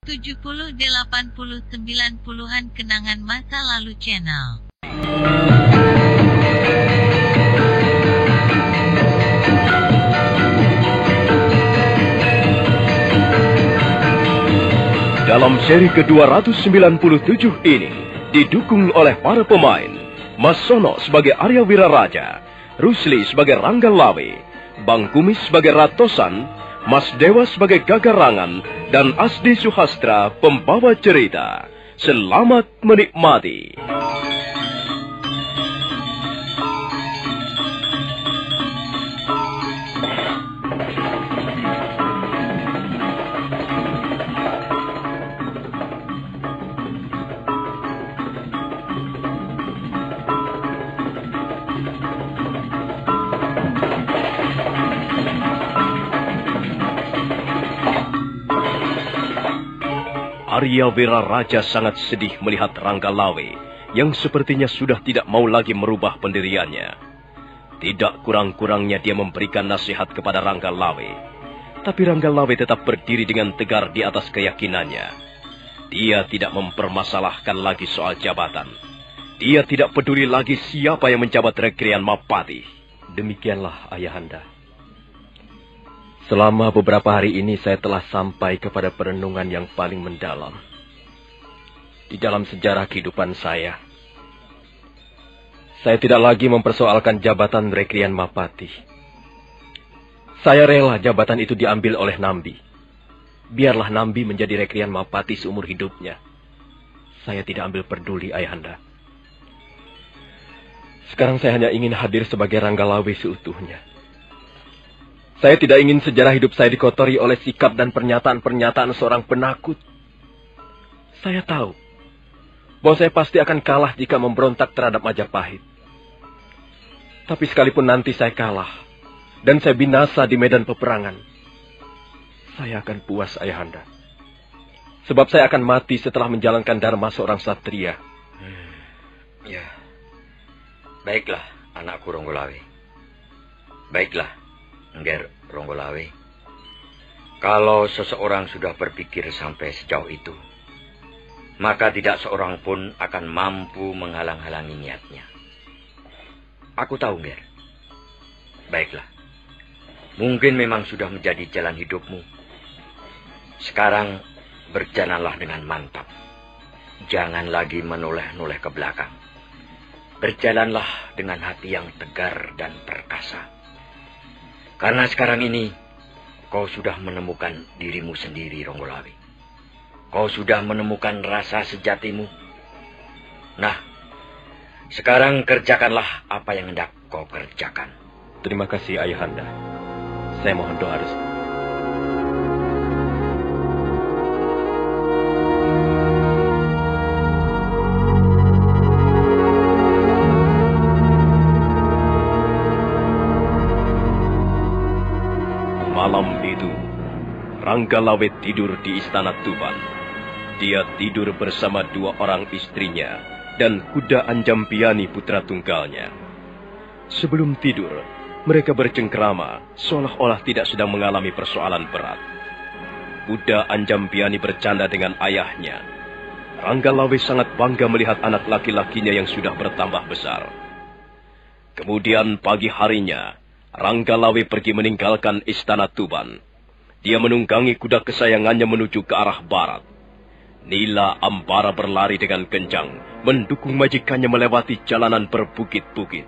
70, 80, 90-an kenangan masa lalu channel. Dalam seri ke-297 ini, didukung oleh para pemain, Mas Sono sebagai Arya Wiraraja, Rusli sebagai Rangga Lawe, Bang Kumis sebagai Ratosan, Mas Dewa sebagai Gagarangan, dan Asdi Suhastra pembawa cerita. Selamat menikmati. Arya Wiraraja sangat sedih melihat Rangga Lawe yang sepertinya sudah tidak mau lagi merubah pendiriannya. Tidak kurang-kurangnya dia memberikan nasihat kepada Rangga Lawe. Tapi Rangga Lawe tetap berdiri dengan tegar di atas keyakinannya. Dia tidak mempermasalahkan lagi soal jabatan. Dia tidak peduli lagi siapa yang menjabat Rekrian Mapati. Demikianlah Ayahanda. Selama beberapa hari ini saya telah sampai kepada perenungan yang paling mendalam di dalam sejarah kehidupan saya. Saya tidak lagi mempersoalkan jabatan Rekrian Mapati. Saya rela jabatan itu diambil oleh Nambi. Biarlah Nambi menjadi Rekrian Mapati seumur hidupnya. Saya tidak ambil peduli, Ayahanda. Sekarang saya hanya ingin hadir sebagai Rangga Lawe seutuhnya. Saya tidak ingin sejarah hidup saya dikotori oleh sikap dan pernyataan-pernyataan seorang penakut. Saya tahu bahwa saya pasti akan kalah jika memberontak terhadap Majapahit. Tapi sekalipun nanti saya kalah dan saya binasa di medan peperangan, saya akan puas, Ayahanda. Sebab saya akan mati setelah menjalankan dharma seorang satria. Ya, baiklah anakku Ronggolawe. Baiklah. Nger Ronggolawe, kalau seseorang sudah berpikir sampai sejauh itu, maka tidak seorang pun akan mampu menghalang-halangi niatnya. Aku tahu, Nger. Baiklah. Mungkin memang sudah menjadi jalan hidupmu. Sekarang berjalanlah dengan mantap. Jangan lagi menoleh-noleh ke belakang. Berjalanlah dengan hati yang tegar dan perkasa. Karena sekarang ini, kau sudah menemukan dirimu sendiri, Ronggolawe. Kau sudah menemukan rasa sejatimu. Nah, sekarang kerjakanlah apa yang hendak kau kerjakan. Terima kasih, Ayahanda. Saya mohon doa restu. Malam itu, Rangga Lawe tidur di Istana Tuban. Dia tidur bersama dua orang istrinya dan kuda Anjampiani putra tunggalnya. Sebelum tidur, mereka bercengkrama seolah-olah tidak sedang mengalami persoalan berat. Kuda Anjampiani bercanda dengan ayahnya. Rangga Lawe sangat bangga melihat anak laki-lakinya yang sudah bertambah besar. Kemudian pagi harinya, Rangga Lawe pergi meninggalkan Istana Tuban. Dia menunggangi kuda kesayangannya menuju ke arah barat. Nila Ambara berlari dengan kencang, mendukung majikannya melewati jalanan berbukit-bukit.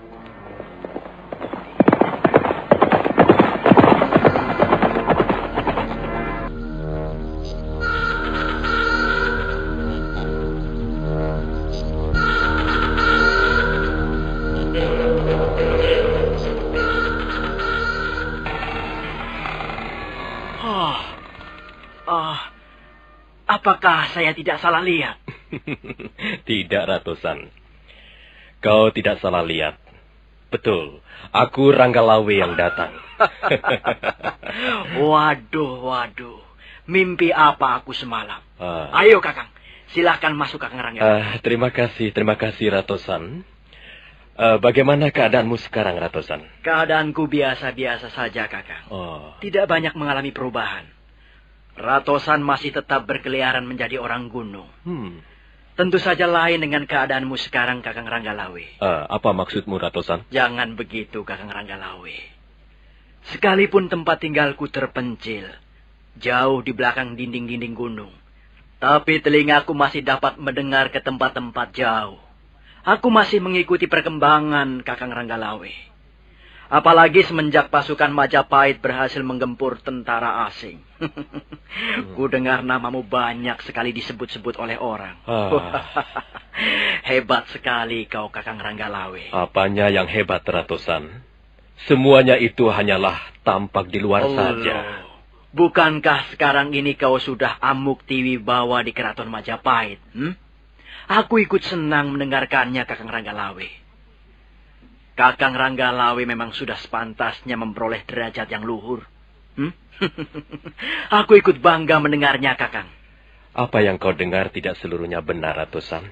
Apakah saya tidak salah lihat? Tidak, Ratosan. Kau tidak salah lihat. Betul, aku Rangga Lawe yang datang. Waduh. Mimpi apa aku semalam? Ayo, Kakang. Silahkan masuk, Kakang Rangga. Terima kasih, Ratosan. Bagaimana keadaanmu sekarang, Ratosan? Keadaanku biasa-biasa saja, Kakang. Tidak banyak mengalami perubahan. Ratosan masih tetap berkeliaran menjadi orang gunung. Tentu saja lain dengan keadaanmu sekarang, Kakang Ranggalawe. Apa maksudmu, Ratosan? Jangan begitu, Kakang Ranggalawe. Sekalipun tempat tinggalku terpencil, jauh di belakang dinding-dinding gunung, tapi telingaku masih dapat mendengar ke tempat-tempat jauh. Aku masih mengikuti perkembangan, Kakang Ranggalawe. Apalagi semenjak pasukan Majapahit berhasil menggempur tentara asing. Ku dengar namamu banyak sekali disebut-sebut oleh orang. Hebat sekali kau, Kakang Ranggalawe. Apanya yang hebat, Ratosan? Semuanya itu hanyalah tampak di luar saja. Bukankah sekarang ini kau sudah amuk tiwibawa di keraton Majapahit? Aku ikut senang mendengarkannya, Kakang Ranggalawe. Kakang Ranggalawe memang sudah sepantasnya memperoleh derajat yang luhur. Aku ikut bangga mendengarnya, Kakang. Apa yang kau dengar tidak seluruhnya benar, Ratosan.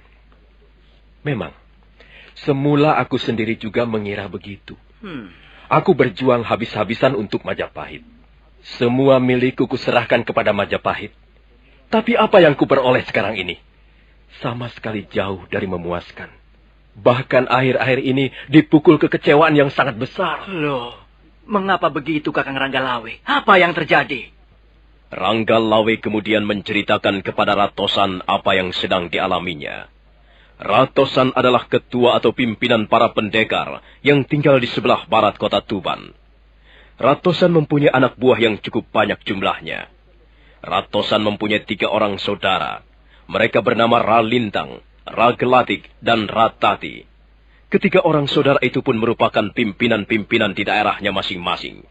Memang, semula aku sendiri juga mengira begitu. Aku berjuang habis-habisan untuk Majapahit. Semua milikku kuserahkan kepada Majapahit. Tapi apa yang kuperoleh sekarang ini? Sama sekali jauh dari memuaskan. Bahkan akhir-akhir ini dipukul kekecewaan yang sangat besar. Loh, mengapa begitu, Kakang Ranggalawe? Apa yang terjadi? Ranggalawe kemudian menceritakan kepada Ratosan apa yang sedang dialaminya. Ratosan adalah ketua atau pimpinan para pendekar yang tinggal di sebelah barat kota Tuban. Ratosan mempunyai anak buah yang cukup banyak jumlahnya. Ratosan mempunyai 3 orang saudara. Mereka bernama Ralintang, Ragelatik, dan Ratati. Ketiga orang saudara itu pun merupakan pimpinan-pimpinan di daerahnya masing-masing.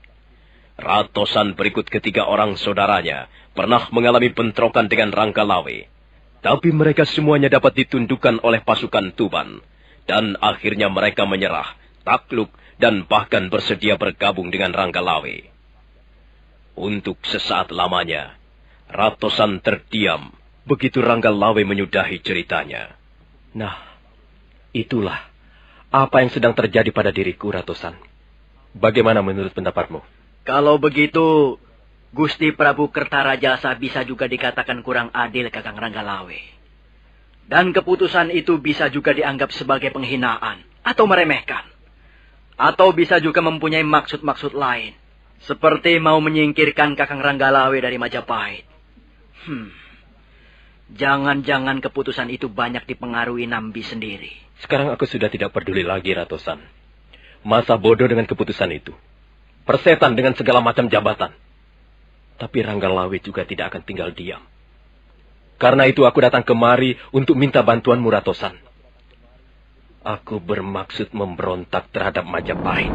Ratosan berikut ketiga orang saudaranya pernah mengalami bentrokan dengan Ranggalawe. Tapi mereka semuanya dapat ditundukkan oleh pasukan Tuban. Dan akhirnya mereka menyerah, takluk, dan bahkan bersedia bergabung dengan Ranggalawe. Untuk sesaat lamanya, Ratosan terdiam begitu Ranggalawe menyudahi ceritanya. Nah, itulah apa yang sedang terjadi pada diriku, Ratosan. Bagaimana menurut pendapatmu? Kalau begitu, Gusti Prabu Kertarajasa bisa juga dikatakan kurang adil, Kakang Ranggalawe. Dan keputusan itu bisa juga dianggap sebagai penghinaan atau meremehkan. Atau bisa juga mempunyai maksud-maksud lain. Seperti mau menyingkirkan Kakang Ranggalawe dari Majapahit. Jangan-jangan keputusan itu banyak dipengaruhi Nambi sendiri. Sekarang aku sudah tidak peduli lagi, Ratosan. Masa bodoh dengan keputusan itu. Persetan dengan segala macam jabatan. Tapi Ranggalawe juga tidak akan tinggal diam. Karena itu aku datang kemari untuk minta bantuanmu, Ratosan. Aku bermaksud memberontak terhadap Majapahit.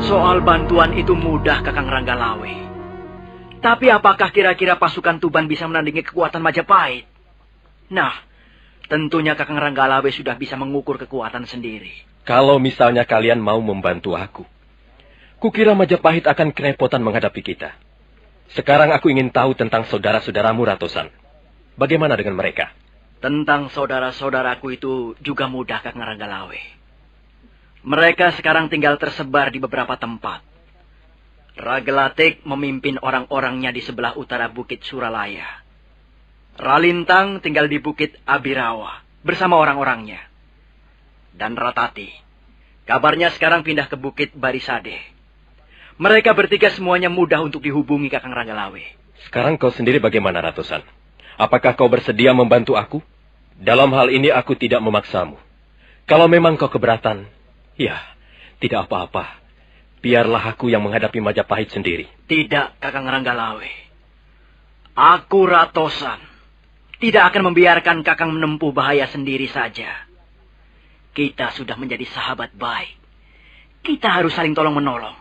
Soal bantuan itu mudah, Kakang Ranggalawe. Tapi apakah kira-kira pasukan Tuban bisa menandingi kekuatan Majapahit? Nah, tentunya Kakang Ranggalawe sudah bisa mengukur kekuatan sendiri. Kalau misalnya kalian mau membantu aku, kukira Majapahit akan kerepotan menghadapi kita. Sekarang aku ingin tahu tentang saudara-saudaramu, Ratosan. Bagaimana dengan mereka? Tentang saudara-saudaraku itu juga mudah, Kakang Ranggalawe. Mereka sekarang tinggal tersebar di beberapa tempat. Ragelatik memimpin orang-orangnya di sebelah utara Bukit Suralaya. Ralintang tinggal di Bukit Abirawa bersama orang-orangnya. Dan Ratati, kabarnya sekarang pindah ke Bukit Barisade. Mereka bertiga semuanya mudah untuk dihubungi, Kakang Ranggalawe. Sekarang kau sendiri bagaimana, Ratosan? Apakah kau bersedia membantu aku? Dalam hal ini aku tidak memaksamu. Kalau memang kau keberatan, ya, tidak apa-apa. Biarlah aku yang menghadapi Majapahit sendiri. Tidak, Kakang Ranggalawe. Aku Ratosan. Tidak akan membiarkan Kakang menempuh bahaya sendiri saja. Kita sudah menjadi sahabat baik. Kita harus saling tolong-menolong.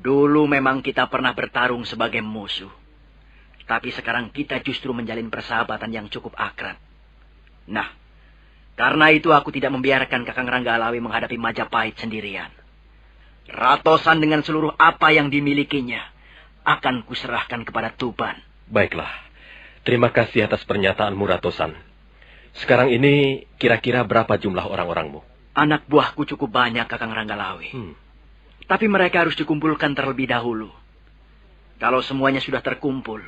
Dulu memang kita pernah bertarung sebagai musuh. Tapi sekarang kita justru menjalin persahabatan yang cukup akrab. Nah, karena itu aku tidak membiarkan Kakang Ranggalawe menghadapi Majapahit sendirian. Ratosan dengan seluruh apa yang dimilikinya akan kuserahkan kepada Tuban. Baiklah. Terima kasih atas pernyataanmu, Ratosan. Sekarang ini kira-kira berapa jumlah orang-orangmu? Anak buahku cukup banyak, Kakang Ranggalawe. Tapi mereka harus dikumpulkan terlebih dahulu. Kalau semuanya sudah terkumpul,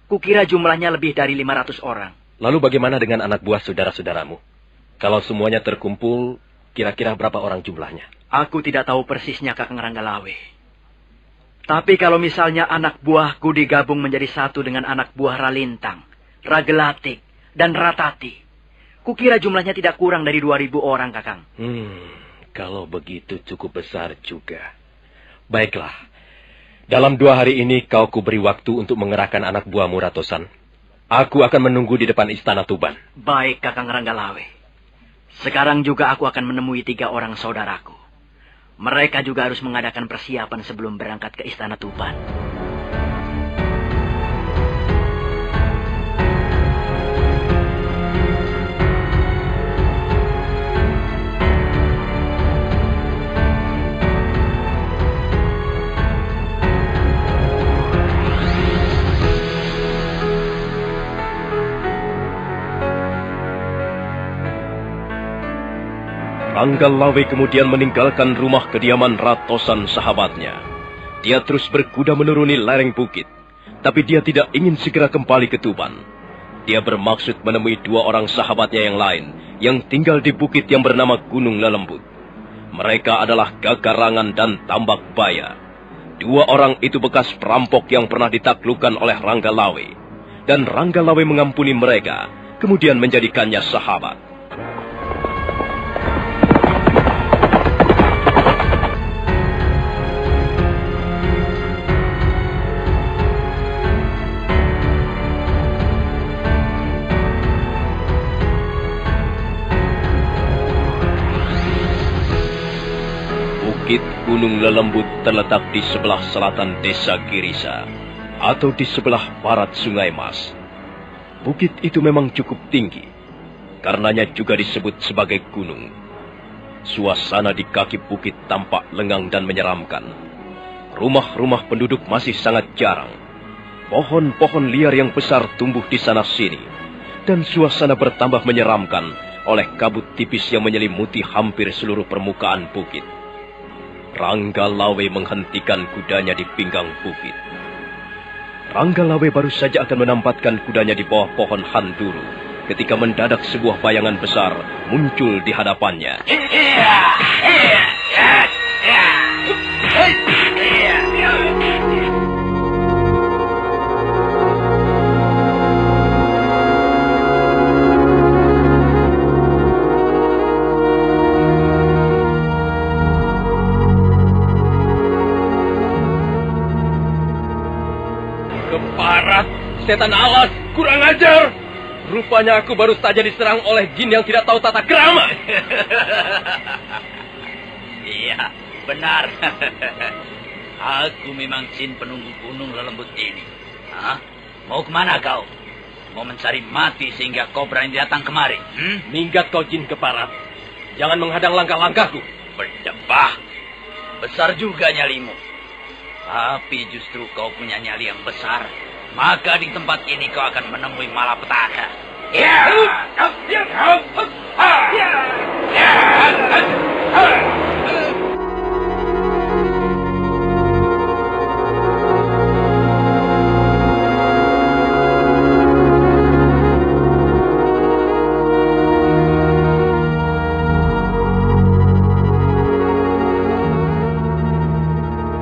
kukira jumlahnya lebih dari 500 orang. Lalu bagaimana dengan anak buah saudara-saudaramu? Kalau semuanya terkumpul, kira-kira berapa orang jumlahnya? Aku tidak tahu persisnya, Kakang Ranggalawe. Tapi kalau misalnya anak buahku digabung menjadi satu dengan anak buah Ralintang, Ragelatik, dan Ratati, kukira jumlahnya tidak kurang dari 2.000 orang, Kakang. Kalau begitu cukup besar juga. Baiklah. Dalam 2 hari ini kau kuberi waktu untuk mengerahkan anak buahmu, Ratosan. Aku akan menunggu di depan istana Tuban. Baik, Kakang Ranggalawe. Sekarang juga aku akan menemui 3 orang saudaraku. Mereka juga harus mengadakan persiapan sebelum berangkat ke istana Tuban. Ranggalawe kemudian meninggalkan rumah kediaman Ratosan sahabatnya. Dia terus berkuda menuruni lereng bukit, tapi dia tidak ingin segera kembali ke Tuban. Dia bermaksud menemui 2 orang sahabatnya yang lain yang tinggal di bukit yang bernama Gunung Lelembut. Mereka adalah Gagarangan dan Tambak Baya. 2 orang itu bekas perampok yang pernah ditaklukkan oleh Ranggalawe. Dan Ranggalawe mengampuni mereka, kemudian menjadikannya sahabat. Bukit Gunung Lelembut terletak di sebelah selatan desa Girisa, atau di sebelah barat Sungai Mas. Bukit itu memang cukup tinggi, karenanya juga disebut sebagai gunung. Suasana di kaki bukit tampak lengang dan menyeramkan. Rumah-rumah penduduk masih sangat jarang. Pohon-pohon liar yang besar tumbuh di sana-sini, dan suasana bertambah menyeramkan oleh kabut tipis yang menyelimuti hampir seluruh permukaan bukit. Ranggalawe menghentikan kudanya di pinggang bukit. Ranggalawe baru saja akan menampatkan kudanya di bawah pohon handuru ketika mendadak sebuah bayangan besar muncul di hadapannya. Keparat, setan alas, kurang ajar. Rupanya aku baru saja diserang oleh jin yang tidak tahu tata krama. Iya, benar. Aku memang jin penunggu gunung Lelembut ini. Hah? Mau kemana kau? Mau mencari mati sehingga kau berani datang kemari? Minggat kau jin keparat. Jangan menghadang langkah-langkahku. Berdebah. Besar juga nyalimu. Tapi justru kau punya nyali yang besar. Maka di tempat ini kau akan menemui malapetaka.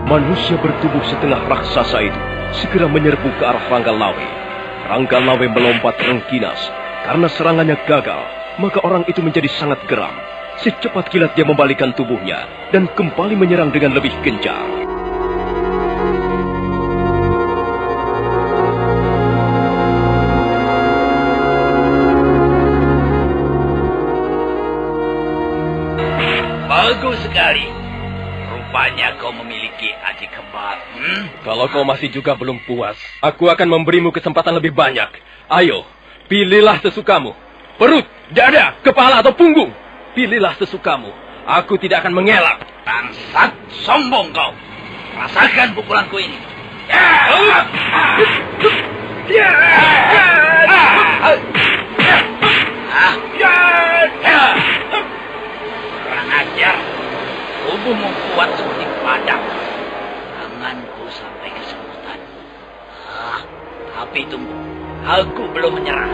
Manusia bertubuh setengah raksasa itu segera menyerbu ke arah Ranggalawe. Ranggalawe melompat rengkinas. Karena serangannya gagal, maka orang itu menjadi sangat geram. Secepat kilat dia membalikkan tubuhnya dan kembali menyerang dengan lebih gencar. Bagus sekali. Rupanya kau memiliki aji kembar. Kalau kau masih juga belum puas, aku akan memberimu kesempatan lebih banyak. Ayo, pilihlah sesukamu. Perut, dada, kepala atau punggung. Pilihlah sesukamu. Aku tidak akan mengelak. Bangsat, sombong kau. Rasakan pukulanku ini. Kurang ajar. Tubuhmu kuat seperti padang. Tanganku sampai kesemutan. Tapi tunggu. Aku belum menyerah.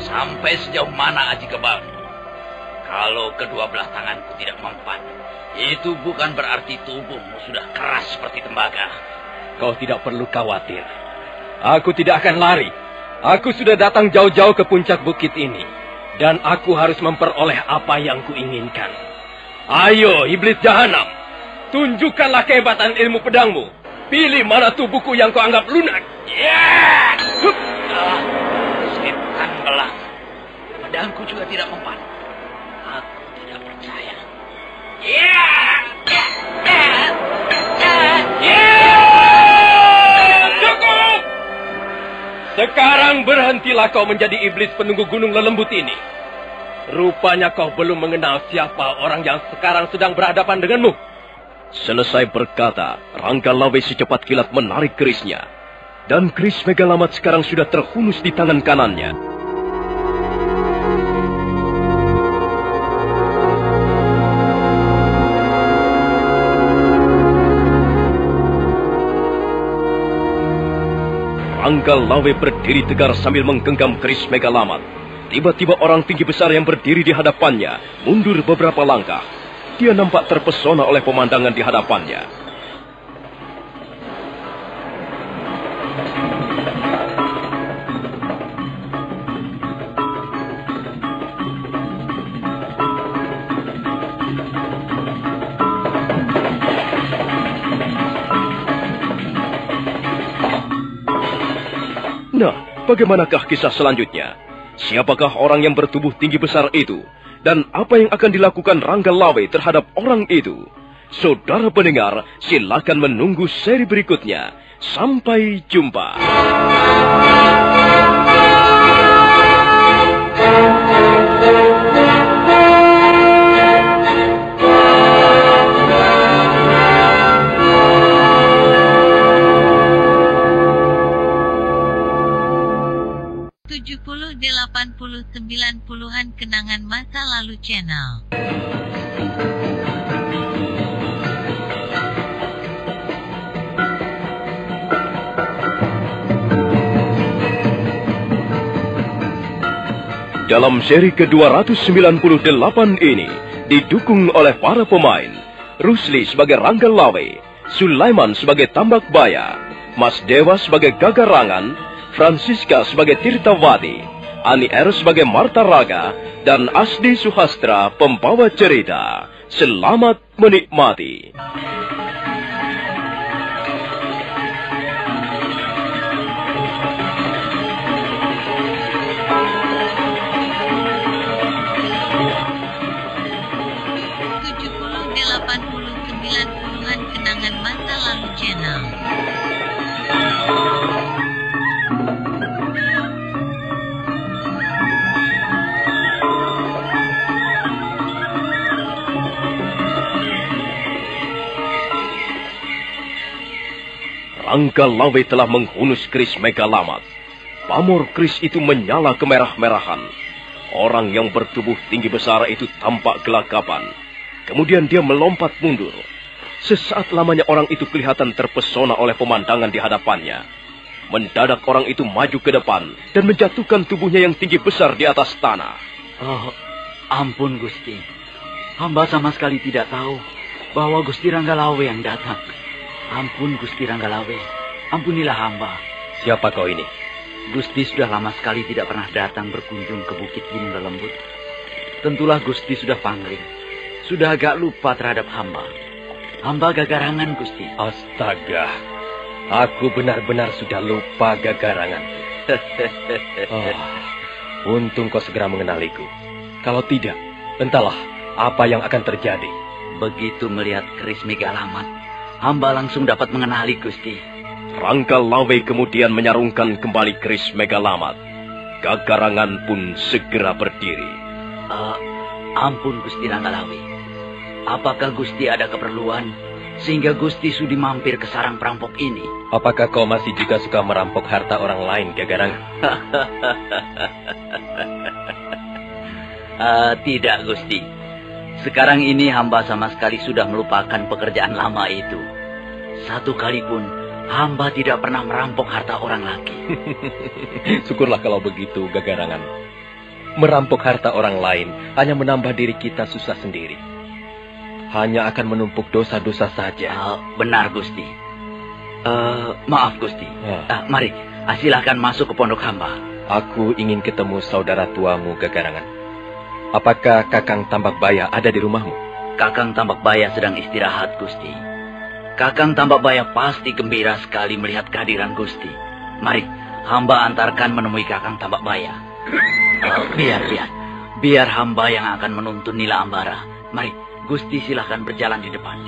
Sampai sejauh mana aji kebal? Kalau kedua belah tanganku tidak mempan, itu bukan berarti tubuhmu sudah keras seperti tembaga. Kau tidak perlu khawatir. Aku tidak akan lari. Aku sudah datang jauh-jauh ke puncak bukit ini. Dan aku harus memperoleh apa yang kuinginkan. Ayo, iblis jahanam. Tunjukkanlah kehebatan ilmu pedangmu. Pilih mana tubuhku yang kau anggap lunak. Setan belang. Pedangku juga tidak mempan. Aku tidak percaya. Cukup! Sekarang berhentilah kau menjadi iblis penunggu gunung lelembut ini. Rupanya kau belum mengenal siapa orang yang sekarang sedang berhadapan denganmu. Selesai berkata, Ranggalawe secepat kilat menarik kerisnya. Dan keris Megalamat sekarang sudah terhunus di tangan kanannya. Ranggalawe berdiri tegar sambil menggenggam keris Megalamat. Tiba-tiba orang tinggi besar yang berdiri di hadapannya mundur beberapa langkah. Dia nampak terpesona oleh pemandangan di hadapannya. Nah, bagaimanakah kisah selanjutnya? Siapakah orang yang bertubuh tinggi besar itu? Dan apa yang akan dilakukan Ranggalawe terhadap orang itu? Saudara pendengar, silakan menunggu seri berikutnya. Sampai jumpa. Puluhan kenangan masa lalu channel. Dalam seri ke-298 ini, didukung oleh para pemain, Rusli sebagai Ranggalawe, Sulaiman sebagai Tambak Baya, Mas Dewa sebagai Gagarangan, Francisca sebagai Tirtawati, Ani R sebagai Marta Raga, dan Asdi Suhastra pembawa cerita. Selamat menikmati. Puluhan kenangan masa lalu channel. Ranggalawe telah menghunus keris Megalamat. Pamor keris itu menyala kemerah-merahan. Orang yang bertubuh tinggi besar itu tampak gelagapan. Kemudian dia melompat mundur. Sesaat lamanya orang itu kelihatan terpesona oleh pemandangan di hadapannya. Mendadak orang itu maju ke depan dan menjatuhkan tubuhnya yang tinggi besar di atas tanah. Oh, ampun Gusti. Hamba sama sekali tidak tahu bahwa Gusti Ranggalawe yang datang. Ampun Gusti Ranggalawe, ampunilah hamba. Siapa kau ini? Gusti sudah lama sekali tidak pernah datang berkunjung ke Bukit Gunung Lelembut. Tentulah Gusti sudah pangling. Sudah agak lupa terhadap hamba. Hamba Gagarangan, Gusti. Astaga, aku benar-benar sudah lupa Gagarangan. Untung kau segera mengenaliku. Kalau tidak, entahlah apa yang akan terjadi. Begitu melihat keris Megalamat, hamba langsung dapat mengenali, Gusti. Ranggalawe kemudian menyarungkan kembali keris Megalamat. Gagarangan pun segera berdiri. Ampun Gusti Ranggalawe. Apakah Gusti ada keperluan sehingga Gusti sudi mampir ke sarang perampok ini? Apakah kau masih juga suka merampok harta orang lain, Gagarangan? Tidak, Gusti. Sekarang ini hamba sama sekali sudah melupakan pekerjaan lama itu. Satu kali pun hamba tidak pernah merampok harta orang lagi. Syukurlah kalau begitu, Gagarangan. Merampok harta orang lain hanya menambah diri kita susah sendiri. Hanya akan menumpuk dosa-dosa saja. Benar, Gusti. Maaf, Gusti. Mari, silakan masuk ke pondok hamba. Aku ingin ketemu saudara tuamu, Gagarangan. Apakah Kakang Tambak Baya ada di rumahmu? Kakang Tambak Baya sedang istirahat, Gusti. Kakang Tambak Baya pasti gembira sekali melihat kehadiran Gusti. Mari, hamba antarkan menemui Kakang Tambak Baya. Biar hamba yang akan menuntun Nila Ambara. Mari, Gusti silahkan berjalan di depan.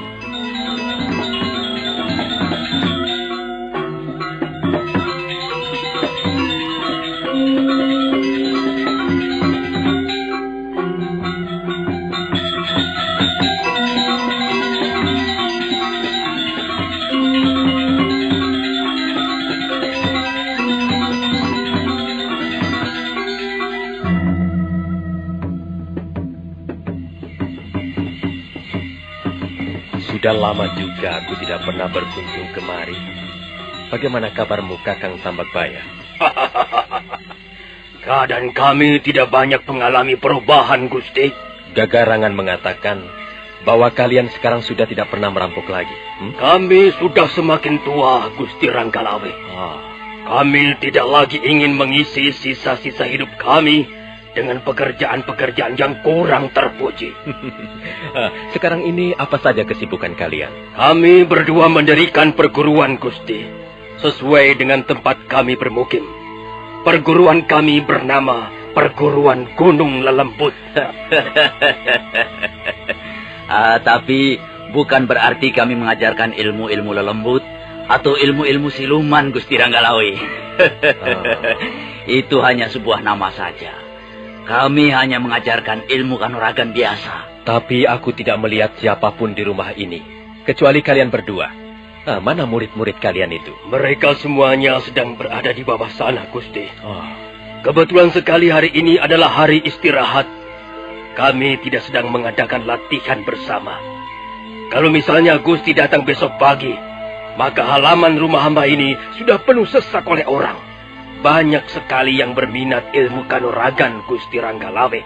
Sudah lama juga aku tidak pernah berkunjung kemari. Bagaimana kabarmu, Kakang Tambak Baya? Keadaan kami tidak banyak mengalami perubahan, Gusti. Gagarangan mengatakan bahwa kalian sekarang sudah tidak pernah merampok lagi. Kami sudah semakin tua, Gusti Ranggalawe. Kami tidak lagi ingin mengisi sisa-sisa hidup kami dengan pekerjaan-pekerjaan yang kurang terpuji. Sekarang ini apa saja kesibukan kalian? Kami berdua mendirikan perguruan, Gusti, sesuai dengan tempat kami bermukim. Perguruan kami bernama Perguruan Gunung Lelembut. Tapi bukan berarti kami mengajarkan ilmu-ilmu lelembut atau ilmu-ilmu siluman, Gusti Ranggalawe. Itu hanya sebuah nama saja. Kami hanya mengajarkan ilmu kanuragan biasa. Tapi aku tidak melihat siapapun di rumah ini, kecuali kalian berdua. Mana murid-murid kalian itu? Mereka semuanya sedang berada di bawah sana, Gusti. Kebetulan sekali hari ini adalah hari istirahat. Kami tidak sedang mengadakan latihan bersama. Kalau misalnya Gusti datang besok pagi, maka halaman rumah hamba ini sudah penuh sesak oleh orang. Banyak sekali yang berminat ilmu kanuragan, Gusti Ranggalawe.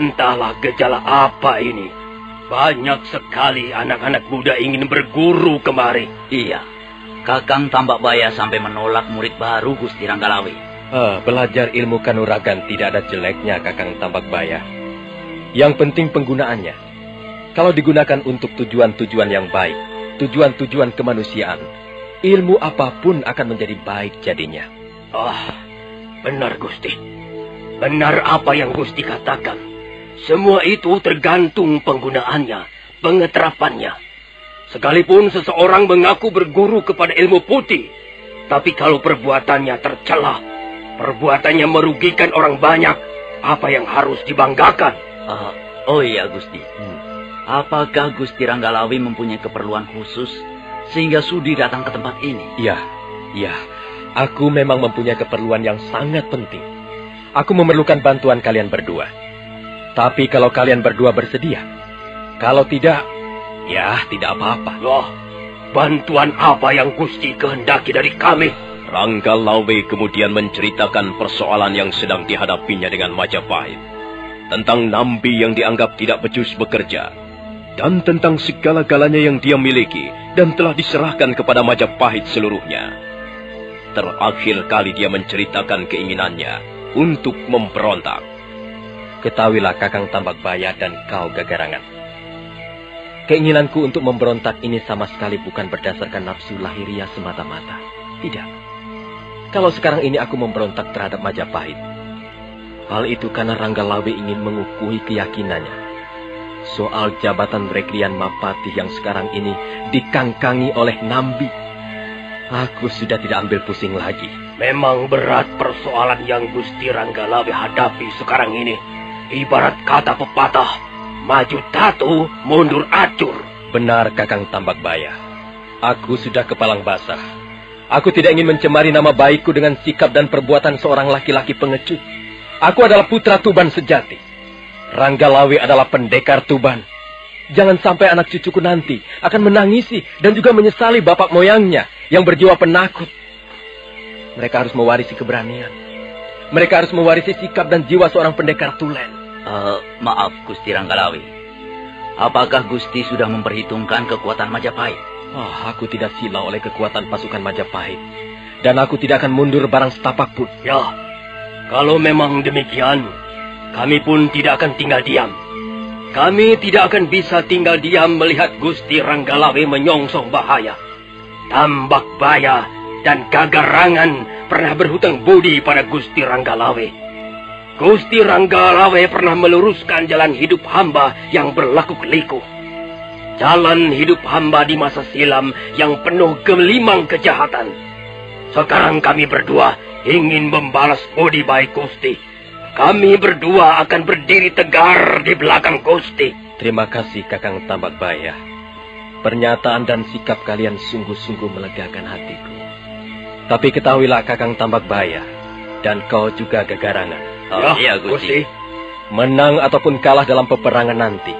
Entahlah gejala apa ini. Banyak sekali anak-anak muda ingin berguru kemari. Iya, Kakang Tambak Baya sampai menolak murid baru, Gusti Ranggalawe. Belajar ilmu kanuragan tidak ada jeleknya, Kakang Tambak Baya. Yang penting penggunaannya. Kalau digunakan untuk tujuan-tujuan yang baik, tujuan-tujuan kemanusiaan, ilmu apapun akan menjadi baik jadinya. Benar, Gusti. Benar apa yang Gusti katakan. Semua itu tergantung penggunaannya, pengeterapannya. Sekalipun seseorang mengaku berguru kepada ilmu putih, tapi kalau perbuatannya tercela, perbuatannya merugikan orang banyak, apa yang harus dibanggakan? Iya, Gusti. Apakah Gusti Ranggalawe mempunyai keperluan khusus sehingga sudi datang ke tempat ini? Iya. Aku memang mempunyai keperluan yang sangat penting. Aku memerlukan bantuan kalian berdua. Tapi kalau kalian berdua bersedia, kalau tidak, ya tidak apa-apa. Loh, bantuan apa yang Gusti kehendaki dari kami? Ranggalawe kemudian menceritakan persoalan yang sedang dihadapinya dengan Majapahit. Tentang Nambi yang dianggap tidak becus bekerja. Dan tentang segala-galanya yang dia miliki dan telah diserahkan kepada Majapahit seluruhnya. Terakhir kali dia menceritakan keinginannya untuk memberontak. Ketahuilah, Kakang Tambak Baya dan kau, Gagarangan. Keinginanku untuk memberontak ini sama sekali bukan berdasarkan nafsu lahiriah semata-mata. Tidak. Kalau sekarang ini aku memberontak terhadap Majapahit, Hal itu karena Ranggalawe ingin mengukuhi keyakinannya. Soal jabatan Rekrian Mapati yang sekarang ini dikangkangi oleh Nambi. Aku sudah tidak ambil pusing lagi. Memang berat persoalan yang Gusti Ranggalawe hadapi sekarang ini. Ibarat kata pepatah, maju tatu, mundur acur. Benar, Kakang Tambakbaya. Aku sudah kepalang basah. Aku tidak ingin mencemari nama baikku dengan sikap dan perbuatan seorang laki-laki pengecut. Aku adalah putra Tuban sejati. Ranggalawe adalah pendekar Tuban. Jangan sampai anak cucuku nanti akan menangisi dan juga menyesali bapak moyangnya yang berjiwa penakut. Mereka harus mewarisi keberanian. Mereka harus mewarisi sikap dan jiwa seorang pendekar tulen. Maaf, Gusti Ranggalawe. Apakah Gusti sudah memperhitungkan kekuatan Majapahit? Aku tidak silau oleh kekuatan pasukan Majapahit. Dan aku tidak akan mundur barang setapak pun. Ya, kalau memang demikian, kami pun tidak akan tinggal diam. Kami tidak akan bisa tinggal diam melihat Gusti Ranggalawe menyongsong bahaya. Tambakbaya dan Gagarangan pernah berhutang budi pada Gusti Ranggalawe. Gusti Ranggalawe pernah meluruskan jalan hidup hamba yang berlaku-liku. Jalan hidup hamba di masa silam yang penuh gelimang kejahatan. Sekarang kami berdua ingin membalas budi baik Gusti. Kami berdua akan berdiri tegar di belakang Gusti. Terima kasih, Kakang Tambakbaya. Pernyataan dan sikap kalian sungguh-sungguh melegakan hatiku. Tapi ketahuilah, Kakang Tambakbaya, dan kau juga Gagarangan. Iya, Gusti. Menang ataupun kalah dalam peperangan nanti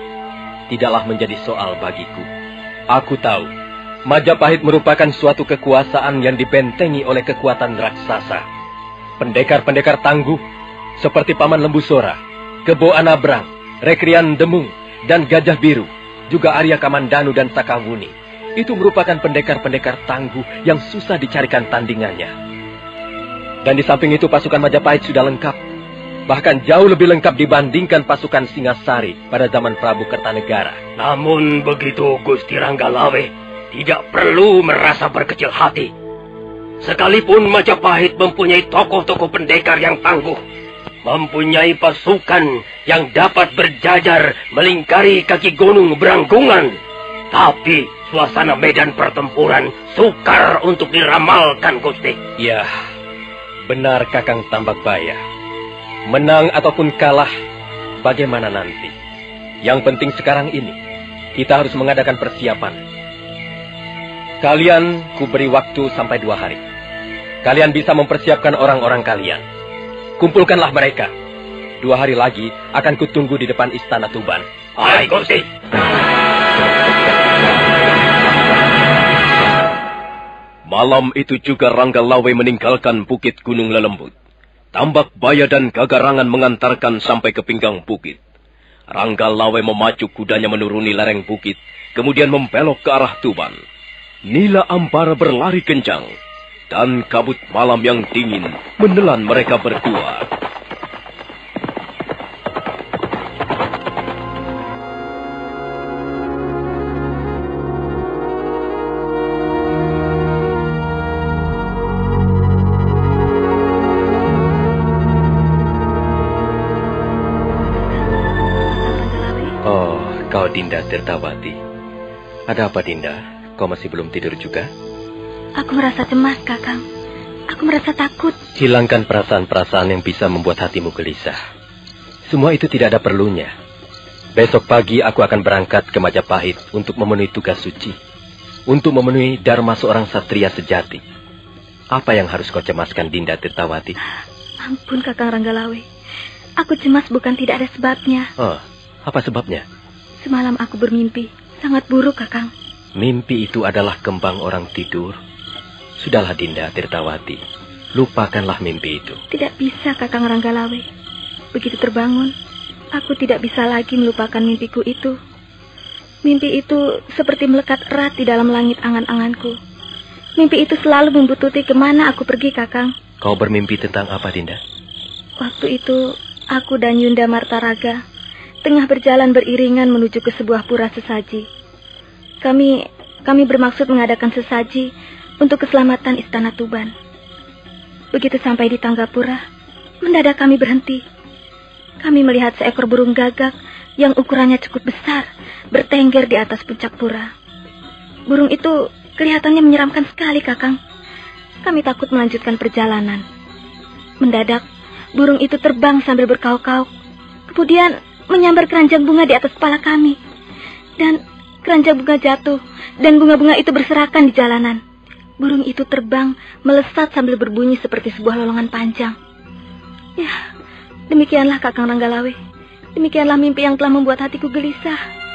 tidaklah menjadi soal bagiku. Aku tahu, Majapahit merupakan suatu kekuasaan yang dibentengi oleh kekuatan raksasa. Pendekar-pendekar tangguh seperti Paman Lembu Sora, Kebo Anabrang, Rekrian Demung, dan Gajah Biru, juga Arya Kamandanu dan Sakawuni. Itu merupakan pendekar-pendekar tangguh yang susah dicarikan tandingannya. Dan di samping itu pasukan Majapahit sudah lengkap. Bahkan jauh lebih lengkap dibandingkan pasukan Singasari pada zaman Prabu Kertanegara. Namun begitu Gusti Ranggalawe tidak perlu merasa berkecil hati. Sekalipun Majapahit mempunyai tokoh-tokoh pendekar yang tangguh, mempunyai pasukan yang dapat berjajar melingkari kaki gunung Branggungan, tapi suasana medan pertempuran sukar untuk diramalkan, Gusti. Ya, benar Kakang Tambakbaya. Menang ataupun kalah, bagaimana nanti? Yang penting sekarang ini, kita harus mengadakan persiapan. Kalian kuberi waktu sampai 2 hari. Kalian bisa mempersiapkan orang-orang kalian. Kumpulkanlah mereka. 2 hari lagi akan kutunggu di depan Istana Tuban. Baik, Gusti. Malam itu juga Ranggalawe meninggalkan Bukit Gunung Lelembut. Tambakbaya dan Gagarangan mengantarkan sampai ke pinggang bukit. Ranggalawe memacu kudanya menuruni lereng bukit, kemudian membelok ke arah Tuban. Nila Ambara berlari kencang, dan kabut malam yang dingin menelan mereka berdua. Kau Dinda Tirtawati. Ada apa, Dinda? Kau masih belum tidur juga? Aku merasa cemas, Kakang. Aku merasa takut. Hilangkan perasaan-perasaan yang bisa membuat hatimu gelisah. Semua itu tidak ada perlunya. Besok pagi aku akan berangkat ke Majapahit untuk memenuhi tugas suci. Untuk memenuhi dharma seorang satria sejati. Apa yang harus kau cemaskan, Dinda Tirtawati? Ampun, Kakang Ranggalawe. Aku cemas bukan tidak ada sebabnya. Oh, apa sebabnya? Semalam aku bermimpi. Sangat buruk, Kakang. Mimpi itu adalah kembang orang tidur. Sudahlah, Dinda Tirtawati. Lupakanlah mimpi itu. Tidak bisa, Kakang Ranggalawe. Begitu terbangun, aku tidak bisa lagi melupakan mimpiku itu. Mimpi itu seperti melekat erat di dalam langit angan-anganku. Mimpi itu selalu membututi kemana aku pergi, Kakang. Kau bermimpi tentang apa, Dinda? Waktu itu, aku dan Yunda Martaraga tengah berjalan beriringan menuju ke sebuah pura sesaji. Kami bermaksud mengadakan sesaji untuk keselamatan Istana Tuban. Begitu sampai di tangga pura, mendadak kami berhenti. kami melihat seekor burung gagak yang ukurannya cukup besar bertengger di atas puncak pura. Burung itu kelihatannya menyeramkan sekali, Kakang. Kami takut melanjutkan perjalanan. Mendadak, burung itu terbang sambil berkauk-kauk. Kemudian menyambar keranjang bunga di atas kepala kami. Dan keranjang bunga jatuh, dan bunga-bunga itu berserakan di jalanan. Burung itu terbang, melesat sambil berbunyi seperti sebuah lolongan panjang. Ya, demikianlah Kakang Ranggalawe. Demikianlah mimpi yang telah membuat hatiku gelisah.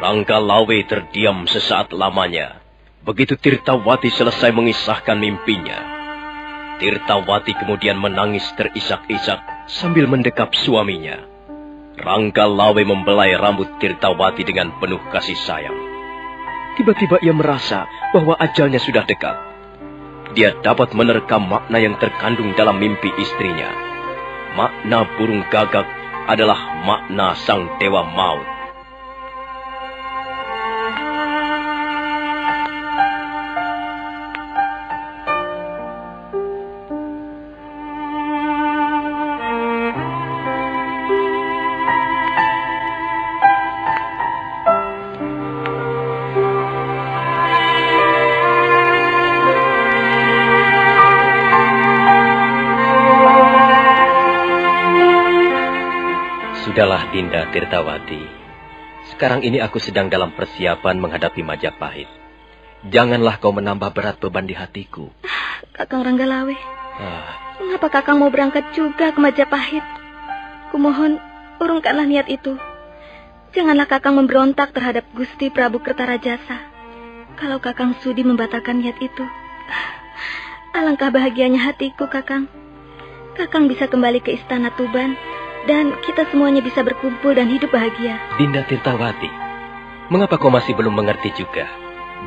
Ranggalawe terdiam sesaat lamanya. Begitu Tirtawati selesai mengisahkan mimpinya. Tirtawati kemudian menangis terisak-isak sambil mendekap suaminya. Ranggalawe membelai rambut Tirtawati dengan penuh kasih sayang. Tiba-tiba ia merasa bahwa ajalnya sudah dekat. Dia dapat menerka makna yang terkandung dalam mimpi istrinya. Makna burung gagak adalah makna sang dewa maut. Sudahlah Dinda Tirtawati. Sekarang ini aku sedang dalam persiapan menghadapi Majapahit. Janganlah kau menambah berat beban di hatiku. Kakang Ranggalawe, mengapa Kakang mau berangkat juga ke Majapahit? Kumohon, urungkanlah niat itu. Janganlah Kakang memberontak terhadap Gusti Prabu Kertarajasa. Kalau Kakang sudi membatalkan niat itu, alangkah bahagianya hatiku, Kakang. Kakang bisa kembali ke Istana Tuban, dan kita semuanya bisa berkumpul dan hidup bahagia. Dinda Tirtawati, mengapa kau masih belum mengerti juga?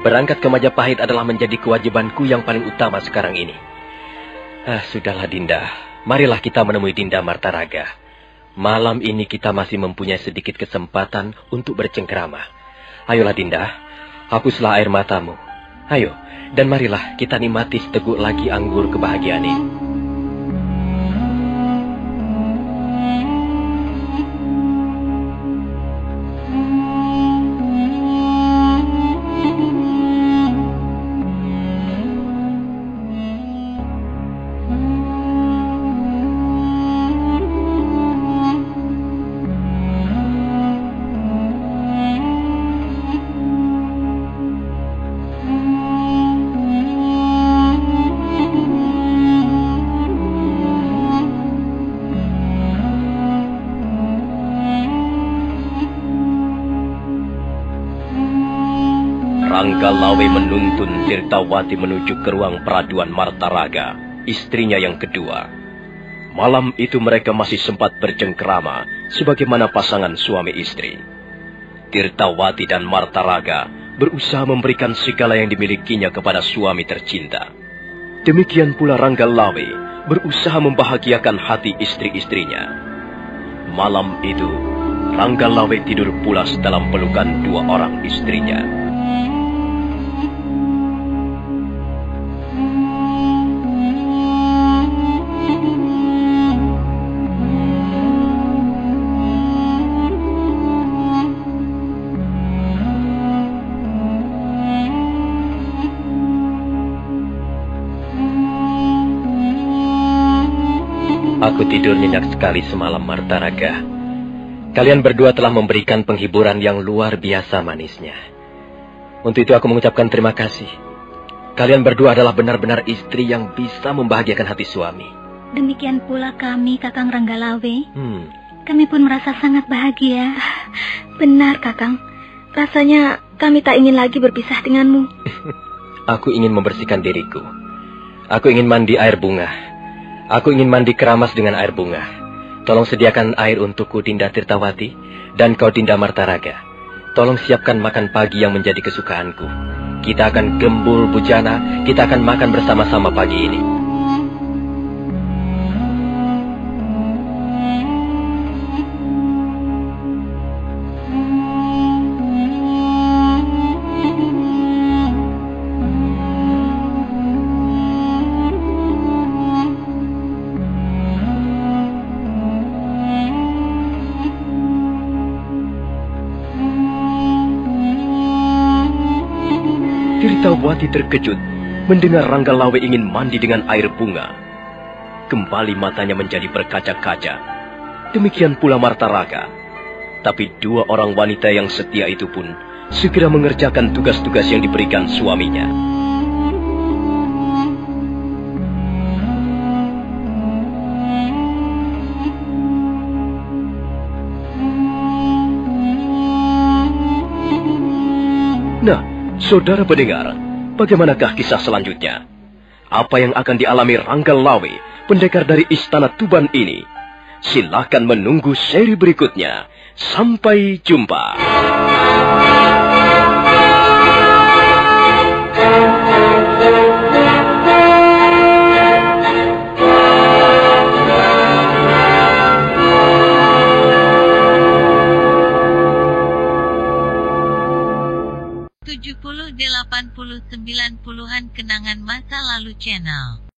Berangkat ke Majapahit adalah menjadi kewajibanku yang paling utama sekarang ini. Sudahlah Dinda, marilah kita menemui Dinda Martaraga. Malam ini kita masih mempunyai sedikit kesempatan untuk bercengkerama. Ayolah Dinda, hapuslah air matamu. Ayo, dan marilah kita nikmati seteguk lagi anggur kebahagiaan ini. Ranggalawe menuntun Tirtawati menuju ke ruang peraduan Martaraga, istrinya yang kedua. Malam itu mereka masih sempat bercengkrama sebagaimana pasangan suami istri. Tirtawati dan Martaraga berusaha memberikan segala yang dimilikinya kepada suami tercinta. Demikian pula Ranggalawe berusaha membahagiakan hati istri-istrinya. Malam itu, Ranggalawe tidur pulas dalam pelukan dua orang istrinya. Aku tidur nyenyak sekali semalam, Martaraga. Kalian berdua telah memberikan penghiburan yang luar biasa manisnya. Untuk itu aku mengucapkan terima kasih. Kalian berdua adalah benar-benar istri yang bisa membahagiakan hati suami. Demikian pula kami, Kakang Ranggalawe. Kami pun merasa sangat bahagia. Benar, Kakang. Rasanya kami tak ingin lagi berpisah denganmu. Aku ingin membersihkan diriku. Aku ingin mandi air bunga. Aku ingin mandi keramas dengan air bunga. Tolong sediakan air untukku, Dinda Tirtawati, dan kau, Dinda Martaraga. Tolong siapkan makan pagi yang menjadi kesukaanku. Kita akan gembul bujana, kita akan makan bersama-sama pagi ini. Tirtawati terkejut mendengar Ranggalawe ingin mandi dengan air bunga. Kembali matanya menjadi berkaca-kaca. Demikian pula Martaraga. Tapi dua orang wanita yang setia itu pun segera mengerjakan tugas-tugas yang diberikan suaminya. Nah, saudara pendengar, bagaimanakah kisah selanjutnya? Apa yang akan dialami Ranggalawe, pendekar dari Istana Tuban ini? Silakan menunggu seri berikutnya. Sampai jumpa. Puluhan Kenangan Masa Lalu Channel.